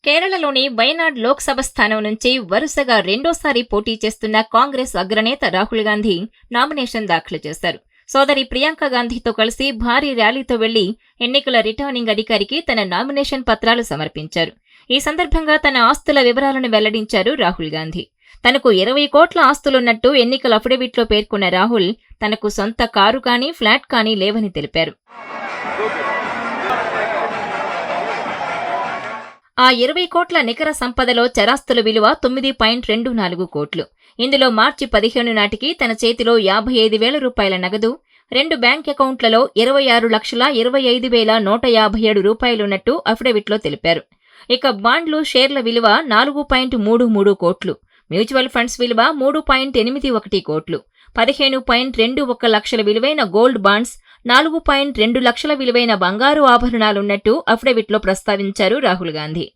కేరళలోని వయనాడ్ లోక్సభ స్థానం నుంచి వరుసగా రెండోసారి పోటీ చేస్తున్న కాంగ్రెస్ అగ్రనేత రాహుల్ గాంధీ నామినేషన్ దాఖలు చేశారు. సోదరి ప్రియాంక గాంధీతో కలిసి భారీ ర్యాలీతో వెళ్లి ఎన్నికల రిటర్నింగ్ అధికారికి తన నామినేషన్ పత్రాలు సమర్పించారు. ఈ సందర్భంగా తన ఆస్తుల వివరాలను వెల్లడించారు రాహుల్ గాంధీ. తనకు 20 కోట్ల ఆస్తులున్నట్టు ఎన్నికల అఫిడవిట్లో పేర్కొన్న రాహుల్ తనకు సొంత కారు కానీ ఫ్లాట్ కానీ లేవని తెలిపారు. ఆ 20 కోట్ల నికర సంపదలో చరాస్తుల విలువ 9.24 కోట్లు. ఇందులో మార్చి 15 నాటికి తన చేతిలో 55,000 రూపాయల నగదు, 2 బ్యాంక్ అకౌంట్లలో 26,25,157 రూపాయలున్నట్టు అఫిడవిట్లో తెలిపారు. ఇక బాండ్లు, షేర్ల విలువ 4.33 కోట్లు, మ్యూచువల్ ఫండ్స్ విలువ 3.81 కోట్లు, 15.21 లక్షల విలువైన గోల్డ్ బాండ్స్, 4.2 లక్షల విలువైన బంగారు ఆభరణాలున్నట్టు అఫిడవిట్లో ప్రస్తావించారు రాహుల్ గాంధీ.